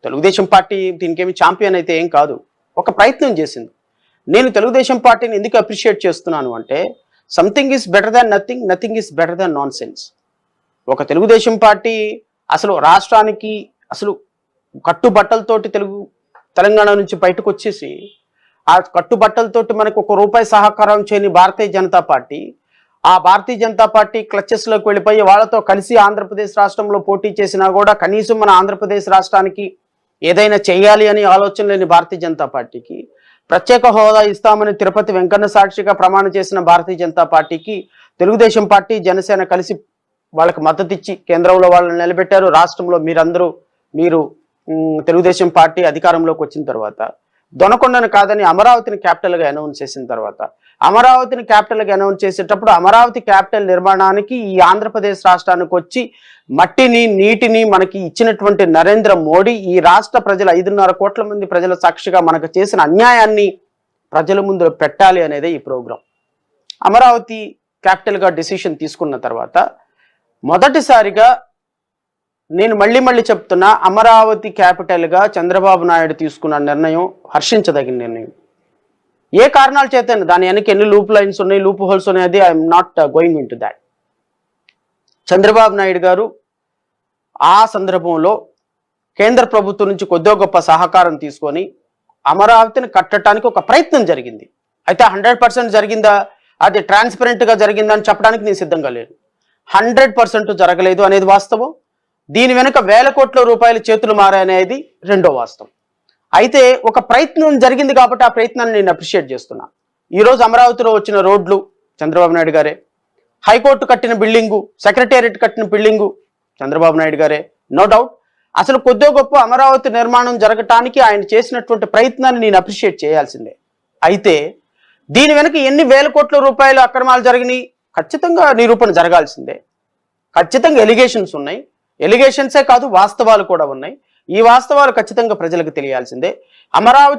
Telugu Desam party దీనికేమి champion అయితే ఏం కాదు, ఒక ప్రయత్నం చేసింది. నేను తెలుగుదేశం పార్టీని ఎందుకు అప్రిషియేట్ చేస్తున్నాను అంటే, something is better than nothing, nothing is better than non sense. ఒక తెలుగుదేశం పార్టీ అసలు రాష్ట్రానికి అసలు కట్టుబట్టలతోటి తెలంగాణ నుంచి బయటకు వచ్చేసి ఆ కట్టుబట్టలతోటి మనకు ₹1 సహకారం చేయని భారతీయ జనతా పార్టీ, ఆ భారతీయ జనతా పార్టీ క్లచెస్లోకి వెళ్ళిపోయి వాళ్ళతో కలిసి ఆంధ్రప్రదేశ్ రాష్ట్రంలో పోటీ చేసినా కూడా కనీసం మన ఆంధ్రప్రదేశ్ రాష్ట్రానికి ఏదైనా చేయాలి అని ఆలోచన లేని భారతీయ జనతా పార్టీకి, ప్రత్యేక హోదా ఇస్తామని తిరుపతి వెంకన్న సాక్షిగా ప్రమాణం చేసిన భారతీయ జనతా పార్టీకి తెలుగుదేశం పార్టీ జనసేన కలిసి వాళ్ళకి మద్దతు ఇచ్చి కేంద్రంలో వాళ్ళని నిలబెట్టారు. రాష్ట్రంలో మీరు తెలుగుదేశం పార్టీ అధికారంలోకి వచ్చిన తర్వాత దొనకొండను కాదని అమరావతిని క్యాపిటల్గా అనౌన్స్ చేసిన తర్వాత, అమరావతిని క్యాపిటల్గా అనౌన్స్ చేసేటప్పుడు అమరావతి క్యాపిటల్ నిర్మాణానికి ఈ ఆంధ్రప్రదేశ్ రాష్ట్రానికి వచ్చి మట్టిని నీటిని మనకి ఇచ్చినటువంటి నరేంద్ర మోడీ ఈ రాష్ట్ర ప్రజల 5.5 కోట్ల మంది ప్రజల సాక్షిగా మనకు చేసిన అన్యాయాన్ని ప్రజల ముందు పెట్టాలి అనేది ఈ ప్రోగ్రాం. అమరావతి క్యాపిటల్గా డిసిషన్ తీసుకున్న తర్వాత మొదటిసారిగా నేను మళ్ళీ చెప్తున్నా, అమరావతి క్యాపిటల్గా చంద్రబాబు నాయుడు తీసుకున్న నిర్ణయం హర్షించదగిన నిర్ణయం. ఏ కారణాల చేత దాని వెనక ఎన్ని లూప్ లైన్స్ ఉన్నాయి, లూప్ హోల్స్ ఉన్నాయి, I'm not going in to that. Chandrababu Naidu గారు ఆ సందర్భంలో కేంద్ర ప్రభుత్వం నుంచి కొద్దో గొప్ప సహకారం తీసుకొని అమరావతిని కట్టడానికి ఒక ప్రయత్నం జరిగింది. అయితే 100% జరిగిందా, అది ట్రాన్స్పరెంట్గా జరిగిందని చెప్పడానికి నేను సిద్ధంగా లేను. 100% జరగలేదు అనేది వాస్తవం. దీని వెనుక వేల కోట్ల రూపాయల చేతులు మారాయనేది రెండో వాస్తవం. అయితే ఒక ప్రయత్నం జరిగింది కాబట్టి ఆ ప్రయత్నాన్ని నేను అప్రిషియేట్ చేస్తున్నా. ఈరోజు అమరావతిలో వచ్చిన రోడ్లు చంద్రబాబు నాయుడు గారే, హైకోర్టు కట్టిన బిల్డింగు, సెక్రటేరియట్ కట్టిన బిల్డింగు చంద్రబాబు నాయుడు గారే, నో డౌట్. అసలు కొద్దో గొప్ప అమరావతి నిర్మాణం జరగటానికి ఆయన చేసినటువంటి ప్రయత్నాన్ని నేను అప్రిషియేట్ చేయాల్సిందే. అయితే దీని వెనుక ఎన్ని వేల కోట్ల రూపాయల అక్రమాలు జరిగినాయి ఖచ్చితంగా నిరూపణ జరగాల్సిందే. ఖచ్చితంగా ఎలిగేషన్స్ ఉన్నాయి, ఎలిగేషన్సే కాదు వాస్తవాలు కూడా ఉన్నాయి. ఈ వాస్తవాలు ఖచ్చితంగా ప్రజలకు తెలియాల్సిందే. అమరావతి